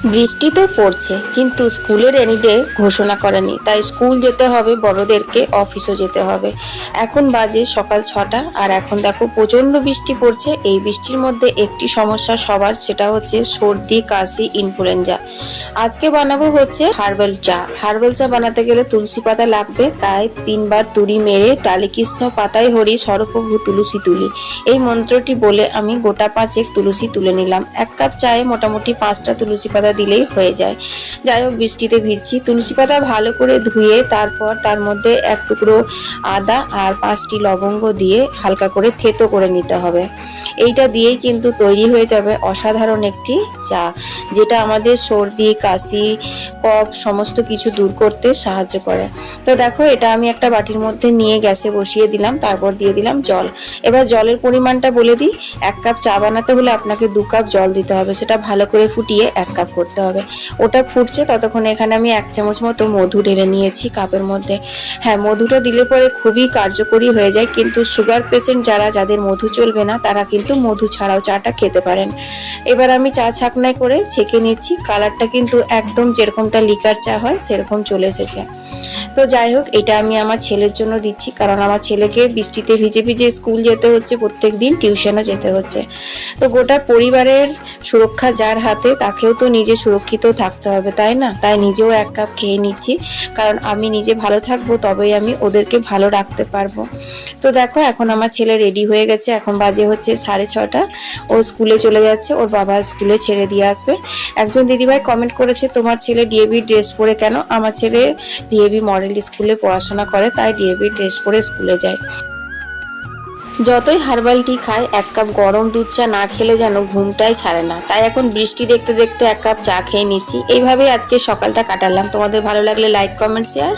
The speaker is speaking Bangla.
বৃষ্টি তো পড়ছে, কিন্তু স্কুলের রেনি ডে ঘোষণা করেনি, তাই স্কুল যেতে হবে বড়দেরকে, অফিসও যেতে হবে। এখন বাজে সকাল 6টা, আর এখন দেখো প্রচন্ড বৃষ্টি পড়ছে। এই বৃষ্টির মধ্যে একটি সমস্যা সবার, সেটা হচ্ছে সর্দি, কাশি, ইনফ্লুয়েঞ্জা। আজকে বানাবো হচ্ছে হার্বাল চা। হার্বাল চা বানাতে গেলে তুলসী পাতা লাগবে, তাই 3বার তুড়ি মেরে ডালে কৃষ্ণ পাতায় হরি সর্বভূ তুলসী তুলি, এই মন্ত্রটি বলে আমি গোটা 5 তুলসী তুলে নিলাম। 1 কাপ চায়ে মোটামুটি 5টা তুলসী পাতা দিলেই হয়ে যায়। যাই হোক, বৃষ্টিতে ভিজছি। তুলসী পাতা ভালো করে ধুয়ে তারপর তার মধ্যে 1 টুকরো আদা আর 5টি লবঙ্গ দিয়ে হালকা করে থেতো করে নিতে হবে। এইটা দিয়েই কিন্তু তৈরি হয়ে যাবে অসাধারণ একটি চা, যেটা আমাদের সর্দি, কাশি, কফ সমস্ত কিছু দূর করতে সাহায্য করে। তো দেখো, এটা আমি একটা বাটির মধ্যে নিয়ে গ্যাসে বসিয়ে দিলাম, তারপর দিয়ে দিলাম জল। এবার জলের পরিমাণটা বলে দিই। 1 কাপ চা বানাতে হলে আপনাকে 2 কাপ জল দিতে হবে, সেটা ভালো করে ফুটিয়ে 1 কাপ করতে হবে। ওটা ফুটছে ততক্ষণ এখানে আমি 1 চামচ মতো মধু ঢেলে নিয়েছি কাপের মধ্যে। হ্যাঁ, মধুটা দিলে পরে খুবই কার্যকরী হয়ে যায়, কিন্তু সুগার পেশেন্ট যাদের মধু চলবে না, তারা কিন্তু মধু ছাড়াও চাটা খেতে পারেন। এবার আমি চা ছাঁকনায় করে ছেঁকে নিচ্ছি। কালারটা কিন্তু একদম যেরকমটা লিকার চা হয় সেরকম চলে এসেছে। তো যাই হোক, এটা আমি আমার ছেলের জন্য দিচ্ছি, কারণ আমার ছেলেকে বৃষ্টিতে ভিজে ভিজে স্কুল যেতে হচ্ছে, প্রত্যেক দিন টিউশনও যেতে হচ্ছে। তো গোটা পরিবারের সুরক্ষা যার হাতে, তাকেও তো নিজে সুরক্ষিত থাকতে হবে, তাই না? তাই নিজেও 1 কাপ খেয়ে নিচ্ছি, কারণ আমি নিজে ভালো থাকবো, তবেই আমি ওদেরকে ভালো রাখতে পারবো। তো দেখো, এখন আমার ছেলে রেডি হয়ে গেছে। এখন বাজে হচ্ছে 6:30। ও স্কুলে চলে যাচ্ছে, ওর বাবা স্কুলে ছেড়ে দিয়ে আসবে। একজন দিদিভাই কমেন্ট করেছে, তোমার ছেলে ডিএভি ড্রেস পরে কেন? আমার ছেলে ডিএভি মডেল স্কুলে পড়াশোনা করে, তাই ডিএভি ড্রেস পরে স্কুলে যায়। যতই হার্বাল টি খায়, 1 কাপ গরম দুধ চা না খেলে যেন ঘুমটাই ছাড়ে না। তাই এখন বৃষ্টি দেখতে দেখতে 1 কাপ চা খেয়ে নিচ্ছি। এইভাবেই আজকে সকালটা কাটালাম। তোমাদের ভালো লাগলে লাইক, কমেন্ট, শেয়ার।